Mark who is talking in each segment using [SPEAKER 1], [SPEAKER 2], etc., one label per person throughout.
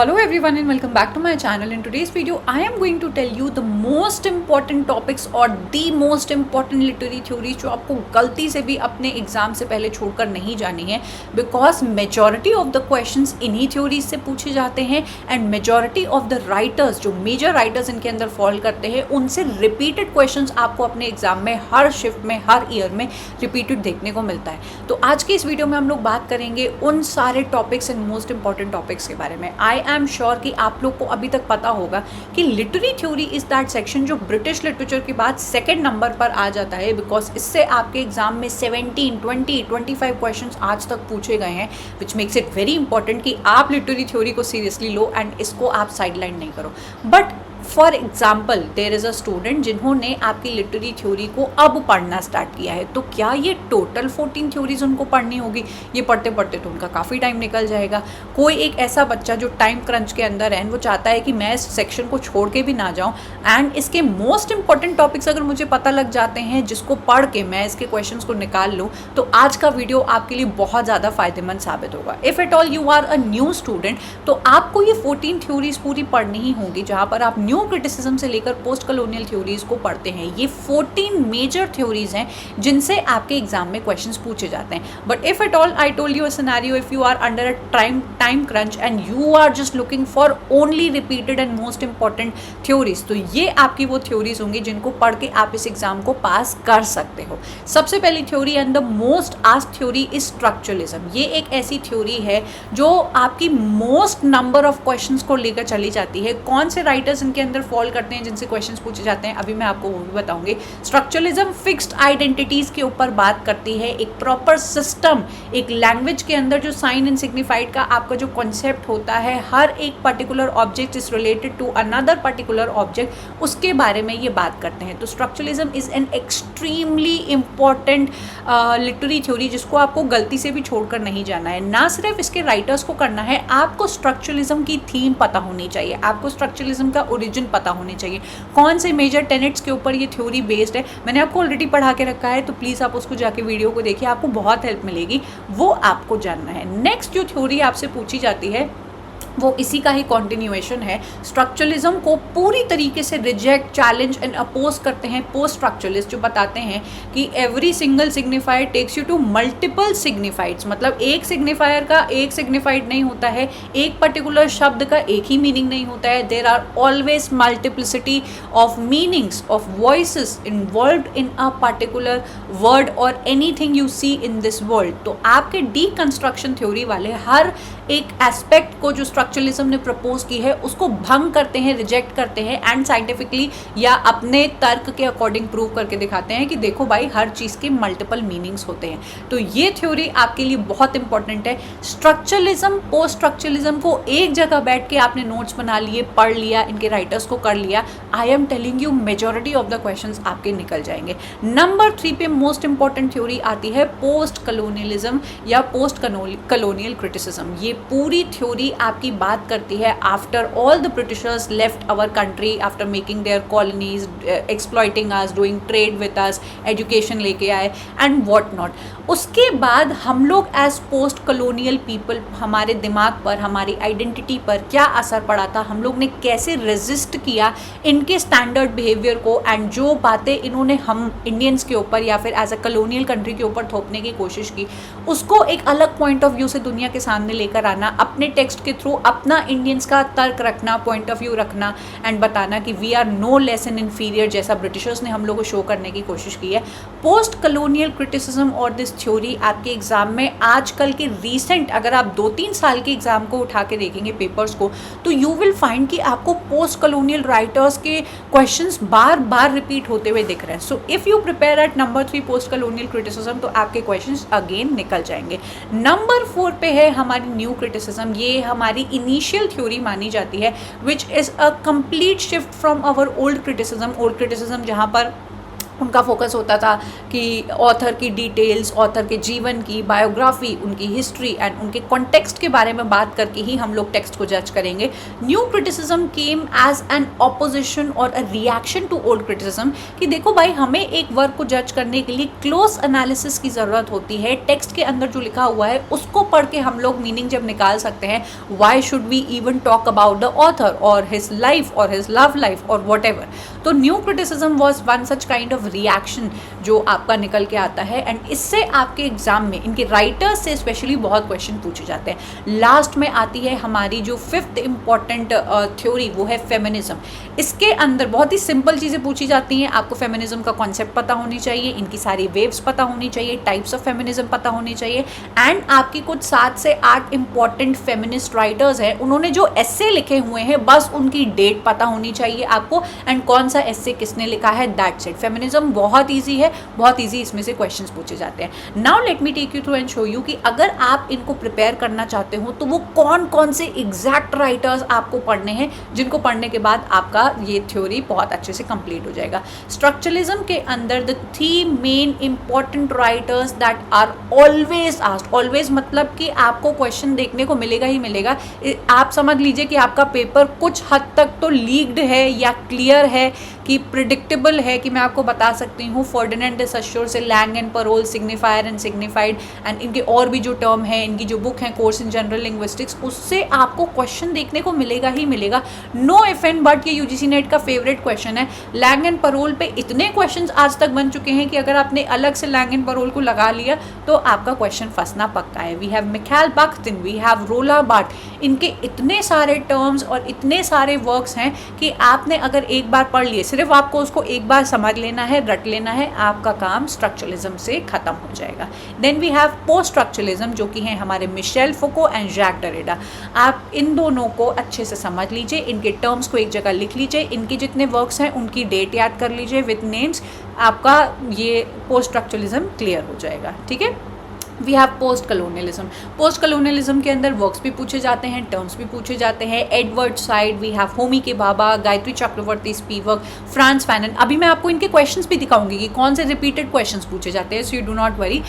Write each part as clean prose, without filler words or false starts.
[SPEAKER 1] Hello everyone and welcome back to my channel. In today's video I am going to tell you the most important topics or the most important literary theories जो आपको गलती से भी अपने exam से पहले छोड़कर नहीं जानी है, because majority of the questions इन्हीं थ्योरीज से पूछे जाते हैं and majority of the writers जो मेजर राइटर्स इनके अंदर फॉल करते हैं उनसे रिपीटेड क्वेश्चंस आपको अपने एग्जाम में हर शिफ्ट में हर ईयर में रिपीटेड देखने को मिलता है। तो आज की इस वीडियो में हम लोग बात करेंगे उन सारे topics and most important topics के बारे में। आई एम श्योर कि आप लोग को अभी तक पता होगा कि literary theory is that section जो ब्रिटिश लिटरेचर के बाद सेकंड नंबर पर आ जाता है, बिकॉज इससे आपके एग्जाम में 17, 20, 25 क्वेश्चंस आज तक पूछे गए हैं, which makes it very important कि आप लिटरेरी थ्योरी को सीरियसली लो एंड इसको आप साइडलाइन नहीं करो। But for example there is a student जिन्होंने आपकी लिटरेरी थ्योरी को अब पढ़ना स्टार्ट किया है, तो क्या ये टोटल 14 थ्योरीज उनको पढ़नी होगी? ये पढ़ते पढ़ते तो उनका काफ़ी टाइम निकल जाएगा। कोई एक ऐसा बच्चा जो टाइम क्रंच के अंदर है, वो चाहता है कि मैं इस सेक्शन को छोड़ के भी ना जाऊँ एंड इसके मोस्ट इंपॉर्टेंट टॉपिक्स अगर मुझे पता लग जाते हैं जिसको पढ़ के मैं इसके क्वेश्चंस को निकाल लूँ, तो आज का वीडियो आपके लिए बहुत ज़्यादा फायदेमंद साबित होगा। If at all you are a new student, तो आपको ये 14 थ्योरीज पूरी पढ़नी ही होंगी, जहाँ पर आप न्यू क्रिटिसिज्म से लेकर पोस्ट कॉलोनियल थ्योरीज को पढ़ते हैं। ये 14 मेजर थ्योरीज हैं जिनसे आपके एग्जाम में क्वेश्चंस पूछे जाते हैं। But if at all I told you a scenario, if you are under a time crunch and you are just looking for only repeated and most important theories, तो ये आपकी वो थ्योरीज होंगी जिनको पढ़ के आप इस एग्जाम को पास कर सकते हो। सबसे पहली theory and the most asked theory is structuralism. ये एक ऐसी थ्योरी है जो आपकी मोस्ट नंबर ऑफ क्वेश्चंस को लेकर चली जाती है। कौन से राइटर्स इनके अंदर फॉल करते हैं जिनसे क्वेश्चंस पूछे जाते हैं, अभी मैं आपको वो भी बताऊंगी। स्ट्रक्चरलिज्म फिक्स्ड आइडेंटिटीज के ऊपर बात करती है, एक प्रॉपर सिस्टम, एक लैंग्वेज के अंदर जो साइन एंड सिग्निफाइड का आपका जो कॉन्सेप्ट होता है, हर एक particular object is related to another particular object, उसके बारे में ये बात करते हैं। तो structuralism is an extremely important literary theory जिसको आपको गलती से भी छोड़कर नहीं जाना है। ना सिर्फ इसके राइटर्स को करना है, आपको स्ट्रक्चरलिज्म की थीम पता होनी चाहिए, आपको स्ट्रक्चरलिज्म का ओरिजिन पता होनी चाहिए, कौन से मेजर टेनेट्स के ऊपर ये थ्योरी बेस्ड है। मैंने आपको ऑलरेडी पढ़ा के रखा है, तो प्लीज़ आप उसको जाके वीडियो को देखिए, आपको बहुत हेल्प मिलेगी, वो आपको जानना है। नेक्स्ट जो थ्योरी आपसे पूछी जाती है वो इसी का ही कॉन्टिन्यूएशन है। स्ट्रक्चरलिज्म को पूरी तरीके से रिजेक्ट, चैलेंज एंड अपोज करते हैं पोस्ट स्ट्रक्चरलिस्ट, जो बताते हैं कि every single signifier takes you to multiple signifieds. मतलब एक सिग्निफायर का एक सिग्निफाइड नहीं होता है, एक पर्टिकुलर शब्द का एक ही मीनिंग नहीं होता है। There are always multiplicity of meanings of voices involved in a particular word और anything you see in this world. तो आपके डीकंस्ट्रक्शन थ्योरी वाले हर एक एस्पेक्ट को जो स्ट्रक्चरलिज्म ने प्रपोज की है उसको भंग करते हैं, रिजेक्ट करते हैं एंड साइंटिफिकली या अपने तर्क के अकॉर्डिंग प्रूव करके दिखाते हैं कि देखो भाई, हर चीज़ के मल्टीपल मीनिंग्स होते हैं। तो ये थ्योरी आपके लिए बहुत इंपॉर्टेंट है। स्ट्रक्चरलिज्म, पोस्ट स्ट्रक्चरलिज्म को एक जगह बैठ के आपने नोट्स बना लिए, पढ़ लिया, इनके राइटर्स को कर लिया, I am telling you majority of the questions आपके निकल जाएंगे। नंबर 3 पे मोस्ट इंपॉर्टेंट थ्योरी आती है पोस्ट कलोनियलिज्म या पोस्ट कलोनियल क्रिटिसिज्म। ये पूरी थ्योरी आपकी बात करती है after all the Britishers left our country, after making their colonies, exploiting us, doing trade with us, education लेके आए एंड व्हाट नॉट। उसके बाद हम लोग एज पोस्ट कलोनियल पीपल, हमारे दिमाग पर, हमारी आइडेंटिटी पर क्या असर पड़ा था, हम लोग ने कैसे रेजिस्ट किया इनके स्टैंडर्ड बिहेवियर को एंड जो बातें इन्होंने हम इंडियंस के ऊपर या फिर एज अ कलोनियल कंट्री के ऊपर थोपने की कोशिश की, उसको एक अलग पॉइंट ऑफ व्यू से दुनिया के सामने लेकर आना, अपने टेक्स्ट के थ्रू अपना इंडियंस का तर्क रखना, पॉइंट ऑफ व्यू रखना एंड बताना कि we are no less and inferior, जैसा ब्रिटिशर्स ने हम लोग को शो करने की कोशिश की है। पोस्ट कलोनियल क्रिटिसिज्म और दिस थ्योरी आपके एग्जाम में आजकल के रीसेंट, अगर आप 2-3 साल के एग्जाम को उठा के देखेंगे पेपर्स को, तो यू विल फाइंड कि आपको पोस्ट कलोनियल राइटर्स के क्वेश्चंस बार बार रिपीट होते हुए दिख रहे हैं। So if you prepare at number 3 post colonial criticism, तो आपके क्वेश्चंस अगेन निकल जाएंगे। नंबर 4 पे है हमारी न्यू क्रिटिसिज्म। ये हमारी इनिशियल थ्योरी मानी जाती है, which is a complete shift from our old criticism. Old criticism जहाँ पर उनका फोकस होता था कि ऑथर की डिटेल्स, ऑथर के जीवन की बायोग्राफी, उनकी हिस्ट्री एंड उनके कॉन्टेक्स्ट के बारे में बात करके ही हम लोग टेक्स्ट को जज करेंगे। New criticism came as an opposition और a reaction to old criticism कि देखो भाई, हमें एक वर्क को जज करने के लिए क्लोज एनालिसिस की ज़रूरत होती है। टेक्स्ट के अंदर जो लिखा हुआ है उसको पढ़ के हम लोग मीनिंग जब निकाल सकते हैं, why should we even talk about the author और हिज लाइफ और हिज लव लाइफ और वॉट एवर। तो new criticism was one such kind of reaction जो आपका निकल के आता है, एंड इससे आपके एग्जाम में इनके राइटर्स से स्पेशली बहुत क्वेश्चन पूछे जाते हैं। लास्ट में आती है हमारी जो फिफ्थ इंपॉर्टेंट थ्योरी, वो है फेमिनिज्म। इसके अंदर बहुत ही सिंपल चीज़ें पूछी जाती हैं। आपको फेमिनिज्म का कॉन्सेप्ट पता होनी चाहिए, इनकी सारी वेव्स पता होनी चाहिए, टाइप्स ऑफ फेमिनिज्म पता होनी चाहिए, एंड आपकी कुछ 7 से 8 इंपॉर्टेंट फेमिनिस्ट राइटर्स हैं, उन्होंने जो एस्से लिखे हुए हैं बस उनकी डेट पता होनी चाहिए आपको, एंड कौन सा एस्से किसने लिखा है, दैट्स इट। फेमिनिज्म बहुत ईजी है, बहुत ईजी इसमें से क्वेश्चंस पूछे जाते हैं। Now let me take you through and show you कि अगर आप इनको प्रिपेयर करना चाहते हो तो वो कौन कौन से एग्जैक्ट राइटर्स आपको पढ़ने हैं, जिनको पढ़ने के बाद आपका ये थ्योरी बहुत अच्छे से कंप्लीट हो जाएगा। स्ट्रक्चरलिज्म के अंदर the 3 main important writers that are always asked, always मतलब कि आपको क्वेश्चन देखने को मिलेगा ही मिलेगा। आप समझ लीजिए कि आपका पेपर कुछ हद तक तो लीक्ड है या क्लियर है कि प्रिडिक्टेबल है, कि मैं आपको बता सकती हूँ फर्डिनेंड डे सश्योर से langue and parole, signifier and signified and इनके और भी जो टर्म है, इनकी जो बुक है कोर्स इन जनरल लिंग्विस्टिक्स, उससे आपको क्वेश्चन देखने को मिलेगा ही मिलेगा। नो इफ एंड बट ये यूजीसी नेट का फेवरेट क्वेश्चन है। लैंग एंड परोल पे इतने क्वेश्चन आज तक बन चुके हैं कि अगर आपने अलग से लैंग एंड परोल को लगा लिया तो आपका क्वेश्चन फंसना पक्का है। We have Mikhail Bakhtin, we have रोला बार्थ, इनके इतने सारे टर्म्स और इतने सारे वर्क्स हैं कि आपने अगर एक बार पढ़ लिए, सिर्फ आपको उसको एक बार समझ लेना है, रट लेना है, आपका काम स्ट्रक्चरलिज्म से खत्म हो जाएगा। Then we have post structuralism, जो कि हैं हमारे Michel Foucault and Jacques Derrida. आप इन दोनों को अच्छे से समझ लीजिए, इनके टर्म्स को एक जगह लिख लीजिए, इनके जितने वर्क्स हैं उनकी डेट याद कर लीजिए विद नेम्स, आपका ये पोस्ट स्ट्रक्चरलिज्म क्लियर हो जाएगा। ठीक है। We have post colonialism. Post colonialism के अंदर वर्क्स भी पूछे जाते हैं, टर्म्स भी पूछे जाते हैं। Edward Said, we have Homi K Bhabha, Gayatri Chakravorty Spivak, Frantz Fanon. अभी मैं आपको इनके क्वेश्चंस भी दिखाऊंगी कि कौन से रिपीटेड क्वेश्चंस पूछे जाते हैं, so you do not worry.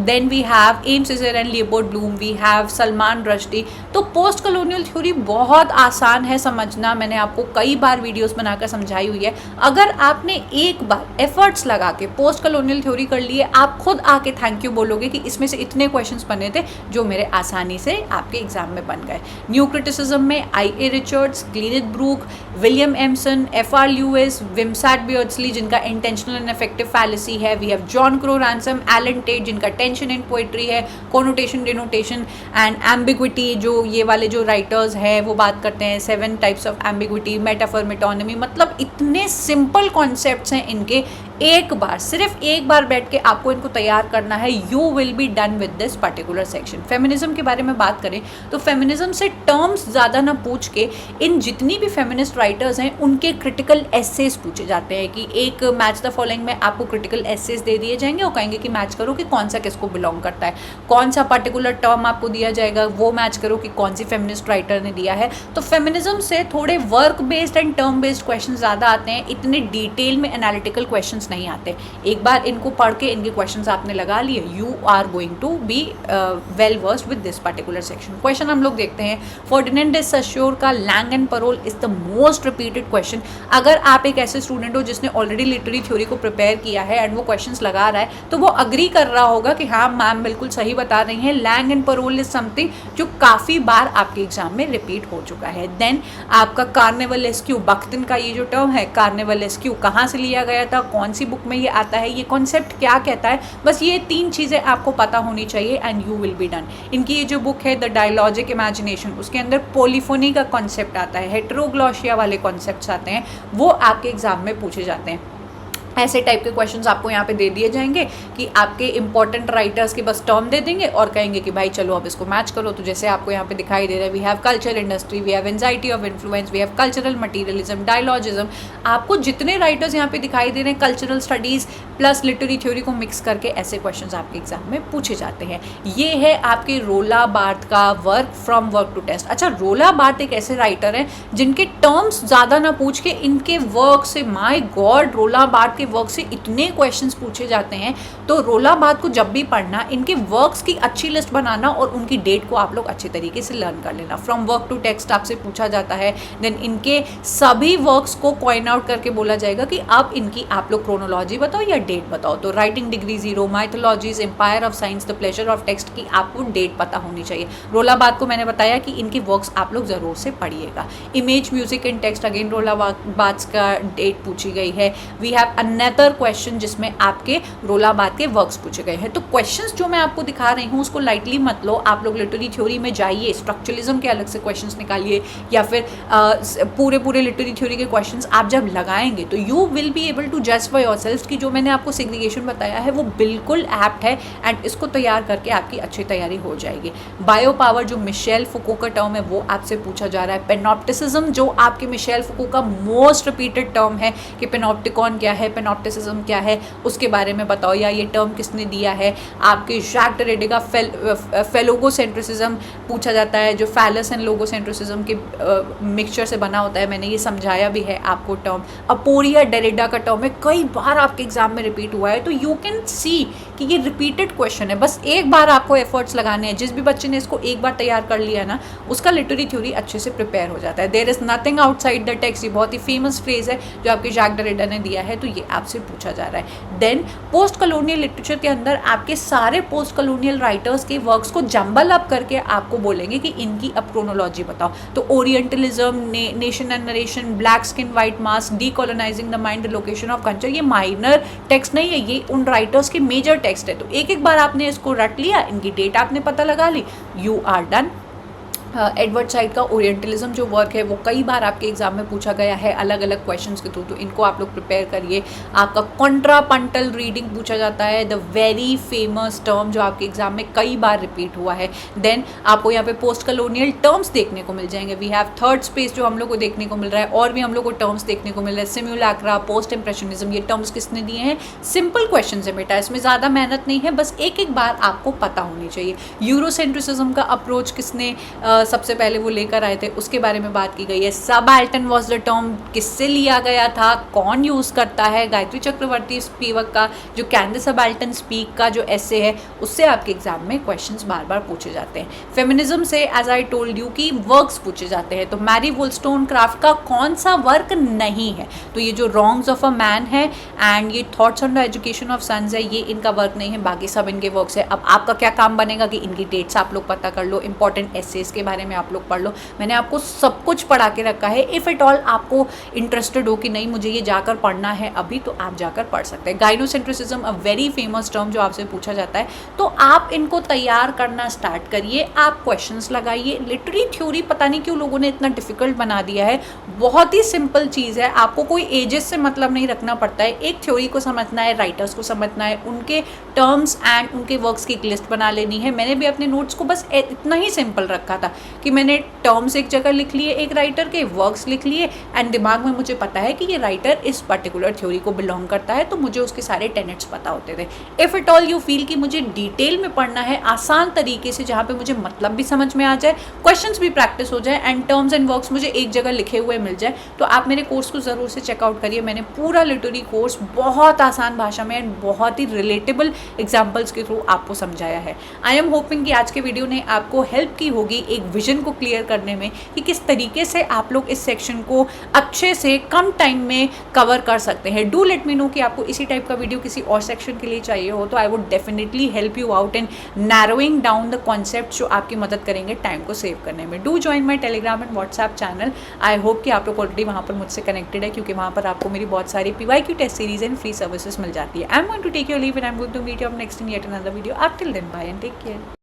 [SPEAKER 1] Then we have Aime Cesaire and Leopold Bloom, we have Salman Rushdie. तो पोस्ट कलोनियल थ्योरी बहुत आसान है समझना, मैंने आपको कई बार वीडियोस बनाकर समझाई हुई है। अगर आपने एक बार एफर्ट्स लगा के पोस्ट कलोनियल थ्योरी कर लिए, आप खुद आके थैंक यू बोलोगे कि इसमें से इतने क्वेश्चंस बने थे जो मेरे आसानी से आपके एग्जाम में बन गए। न्यू क्रिटिसिज्म में I A. Richards, Cleanth Brook, William Empson, F R. Lewis, Wimsatt Beardsley जिनका इंटेंशनल एंड इफेक्टिव फैलेसी है, we have John Crowe Ransom, Allen Tate जिनका टेंशन इन पोएट्री है, कोनोटेशन, डिनोटेशन एंड एम्बिग्विटी, जो ये वाले जो राइटर्स हैं वो बात करते हैं 7 types of ambiguity, metaphor, metonymy. मतलब इतने सिंपल कॉन्सेप्ट्स हैं इनके, एक बार, सिर्फ एक बार बैठ के आपको इनको तैयार करना है, you will be done with this particular section. Feminism के बारे में बात करें तो फेमिनिज्म से टर्म्स ज़्यादा ना पूछ के इन जितनी भी फेमिनिस्ट राइटर्स हैं उनके क्रिटिकल एसेस पूछे जाते हैं कि एक मैच द फॉलोइंग में आपको क्रिटिकल एसेस दे दिए जाएंगे और कहेंगे कि मैच करो कि कौन सा किसको बिलोंग करता है, कौन सा पर्टिकुलर टर्म आपको दिया जाएगा, वो मैच करो कि कौन सी फेमिनिस्ट राइटर ने दिया है। तो फेमिनिज्म से थोड़े work based and term based question ज़्यादा आते हैं, इतने डिटेल में एनालिटिकल क्वेश्चन नहीं आते। एक बार इनको पढ़ के इनके क्वेश्चंस आपने लगा लिए, you are going to be well versed with this particular section. Question हम लोग देखते हैं, फर्डिनेंड डे सश्योर का langue and parole is the most repeated question. अगर आप एक ऐसे स्टूडेंट हो जिसने ऑलरेडी लिटरेरी थ्योरी को प्रिपेयर किया है एंड वो क्वेश्चंस लगा रहा है तो वो अग्री कर रहा होगा कि हाँ मैम बिल्कुल सही बता रही हैं, langue and parole is something जो काफ़ी बार आपके एग्जाम में रिपीट हो चुका है। देन आपका कार्निवल एस्क्यू, बख्तिन का ये जो टर्म है कार्निवल एस्क्यू कहाँ से लिया गया था, कौन सी बुक में ये आता है, ये कॉन्सेप्ट क्या कहता है, बस ये 3 चीज़ें आपको पता होनी चाहिए and you will be done. इनकी ये जो बुक है द डायलॉजिक इमेजिनेशन, उसके अंदर पोलीफोनी का कॉन्सेप्ट आता है, हेटेरोग्लोसिया वाले कॉन्सेप्ट्स आते हैं, वो आपके एग्जाम में पूछे जाते हैं। ऐसे टाइप के क्वेश्चंस आपको यहाँ पे दे दिए जाएंगे कि आपके इंपॉर्टेंट राइटर्स के बस टर्म दे देंगे और कहेंगे कि भाई चलो अब इसको मैच करो। तो जैसे आपको यहाँ पे दिखाई दे रहा है, we have culture industry, we have anxiety of influence, we have cultural materialism, dialogism. आपको जितने राइटर्स यहाँ पे दिखाई दे रहे हैं cultural studies plus literary theory को मिक्स करके ऐसे क्वेश्चन आपके एग्जाम में पूछे जाते हैं। ये है आपके रोला बार्थ का work from work to text. अच्छा, रोला बार्थ एक ऐसे राइटर हैं जिनके टर्म्स ज़्यादा ना पूछ के इनके वर्क से, माय गॉड, रोला बार्थ के वर्क से इतने क्वेश्चंस पूछे जाते हैं, तो रोलाबाद को जब भी पढ़ना, इनके वर्क्स की अच्छी लिस्ट बनाना और उनकी डेट को आप लोग अच्छे तरीके से लर्न कर लेना। फ्रॉम वर्क टू टेक्स्ट आपसे पूछा जाता है, देन इनके सभी वर्क्स को कॉइन आउट करके बोला जाएगा कि अब इनकी आप लोग क्रोनोलॉजी बताओ या डेट बताओ। तो writing degree 0, mythologies, empire of science, the pleasure of text की आपको डेट पता होनी चाहिए। रोलाबाद को मैंने बताया कि इनके वर्क्स आप लोग ज़रूर से पढ़िएगा। Image, music and text, again रोलाबाद का डेट पूछी गई है। वी हैव अनदर क्वेश्चन जिसमें आपके रोलाबाद के वर्क्स पूछे गए हैं। तो क्वेश्चंस जो मैं आपको दिखा रही हूँ उसको लाइटली मत लो, आप लोग लिटरेरी थ्योरी में जाइए, स्ट्रक्चरलिज्म के अलग से क्वेश्चंस निकालिए, या फिर पूरे लिटरेरी थ्योरी के क्वेश्चंस आप जब लगाएंगे तो you will be able to जज फॉर योरसेल्फ कि जो मैंने आपको सेग्रीगेशन बताया है वो बिल्कुल एप्ट है, एंड इसको तैयार करके आपकी अच्छी तैयारी हो जाएगी। बायो पावर जो मिशेल फुको का टर्म है वो आपसे पूछा जा रहा है। पेनॉप्टिसिज्म जो आपके मिशेल फुको का मोस्ट रिपीटेड टर्म है कि पेनॉप्टिकॉन क्या है, पेनॉप्टिसिज्म क्या है, उसके बारे में बताओ, या ये टर्म किसने दिया है। आपके जैक डेरिडा का फेलोगोसेंट्रिसिज्म पूछा जाता है, जो फैलस एंड लोगोसेंट्रिसिज्म के मिक्सचर से बना होता है, मैंने ये समझाया भी है आपको टर्म। अपोरिया डेरिडा का टर्म है, कई बार आपके एग्जाम में रिपीट हुआ है, तो यू कैन सी कि ये रिपीटेड क्वेश्चन है, बस एक बार आपको एफर्ट्स लगाने हैं। जिस भी बच्चे ने इसको एक बार तैयार कर लिया ना, उसका लिटरेरी थ्योरी अच्छे से प्रिपेयर हो जाता है। There is nothing outside the text, ये बहुत ही फेमस फ्रेज है जो आपके जैक डेरिडा ने दिया है, तो ये आपसे पूछा जा रहा है। देन पोस्ट कॉलोनियल लिटरेचर के अंदर आपके सारे पोस्ट कॉलोनियल राइटर्स के वर्क्स को जंबल अप करके आपको बोलेंगे कि इनकी अब क्रोनोलॉजी बताओ। तो orientalism, nation and narration, black skin white mask, decolonising the mind, location of culture, ये माइनर टेक्स्ट नहीं है, ये उन राइटर्स के मेजर टेक्स्ट है। तो एक एक बार आपने इसको रट लिया, इनकी डेट आपने पता लगा ली, you are done. Edward Said का ओरिएंटलिज्म जो वर्क है वो कई बार आपके एग्जाम में पूछा गया है अलग अलग क्वेश्चंस के थ्रू, तो इनको आप लोग प्रिपेयर करिए। आपका कॉन्ट्रापंटल रीडिंग पूछा जाता है, द वेरी फेमस टर्म जो आपके एग्जाम में कई बार रिपीट हुआ है। देन आपको यहाँ पे पोस्ट कॉलोनियल टर्म्स देखने को मिल जाएंगे। वी हैव थर्ड स्पेस जो हम लोग को देखने को मिल रहा है, और भी हम लोग को टर्म्स देखने को मिल रहा है। सिम्युलैक्रा, पोस्ट इम्प्रेशनिज्म, ये टर्म्स किसने दिए हैं? सिंपल क्वेश्चन है बेटा, इसमें ज़्यादा मेहनत नहीं है, बस एक एक बार आपको पता होनी चाहिए। यूरोसेंट्रिसिज्म का अप्रोच किसने सबसे पहले वो लेकर आए थे, उसके बारे में बात की गई है। सबाल्टन वाज द टर्म किससे लिया गया था, कौन यूज़ करता है? गायत्री चक्रवर्ती स्पीवक का जो कैन द सबाल्टन स्पीक का जो ऐसे है, उससे आपके एग्जाम में क्वेश्चंस बार बार पूछे जाते हैं। फेमिनिज्म से एज आई टोल्ड यू कि वर्क्स पूछे जाते हैं, तो मैरी वुलस्टोनक्राफ्ट का कौन सा वर्क नहीं है? तो ये जो रॉन्ग्स ऑफ अ मैन है एंड ये thoughts on the education of sons है, ये इनका वर्क नहीं है, बाकी सब इनके वर्क्स है। अब आपका क्या काम बनेगा कि इनकी डेट्स आप लोग पता कर लो, इंपॉर्टेंट एसेस के बारे में आप लोग पढ़ लो। मैंने आपको सब कुछ पढ़ा के रखा है। इफ़ एट ऑल आपको इंटरेस्टेड हो कि नहीं मुझे ये जाकर पढ़ना है अभी, तो आप जाकर पढ़ सकते हैं। गाइनोसेंट्रिसिज्म अ वेरी फेमस टर्म जो आपसे पूछा जाता है, तो आप इनको तैयार करना स्टार्ट करिए, आप क्वेश्चंस लगाइए। लिटरेरी थ्योरी पता नहीं क्यों लोगों ने इतना डिफिकल्ट बना दिया है, बहुत ही सिंपल चीज़ है, आपको कोई एजेस से मतलब नहीं रखना पड़ता है। एक थ्योरी को समझना है, राइटर्स को समझना है, उनके टर्म्स एंड उनके वर्क्स की एक लिस्ट बना लेनी है। मैंने भी अपने नोट्स को बस इतना ही सिंपल रखा था कि मैंने टर्म्स एक जगह लिख लिए, एक राइटर के वर्क्स लिख लिए, एंड दिमाग में मुझे पता है कि ये राइटर इस पर्टिकुलर थ्योरी को बिलोंग करता है, तो मुझे उसके सारे टेनेट्स पता होते थे। If at all you feel कि मुझे डिटेल में पढ़ना है, आसान तरीके से, जहाँ पे मुझे मतलब भी समझ में आ जाए, क्वेश्चंस भी प्रैक्टिस हो जाए, एंड टर्म्स एंड वर्क्स मुझे एक जगह लिखे हुए मिल जाए, तो आप मेरे कोर्स को ज़रूर से चेकआउट करिए। मैंने पूरा लिटरेरी कोर्स बहुत आसान भाषा में एंड बहुत ही रिलेटेबल एग्जाम्पल्स के थ्रू आपको समझाया है। आई एम होपिंग कि आज के वीडियो ने आपको हेल्प की होगी एक विजन को क्लियर करने में कि किस तरीके से आप लोग इस सेक्शन को अच्छे से कम टाइम में कवर कर सकते हैं। डू लेट मी नो कि आपको इसी टाइप का वीडियो किसी और सेक्शन के लिए चाहिए हो, तो I would definitely help you out in narrowing down the concept जो आपकी मदद करेंगे टाइम को सेव करने में। Do join my Telegram and WhatsApp channel. I hope कि आप लोग ऑलरेडी वहाँ पर मुझसे कनेक्टेड है, क्योंकि वहाँ पर आपको मेरी बहुत सारी PYQ test series and free services मिल जाती है। I am going to take your leave and I am going to meet you up next in yet another video. Up till then bye and take care.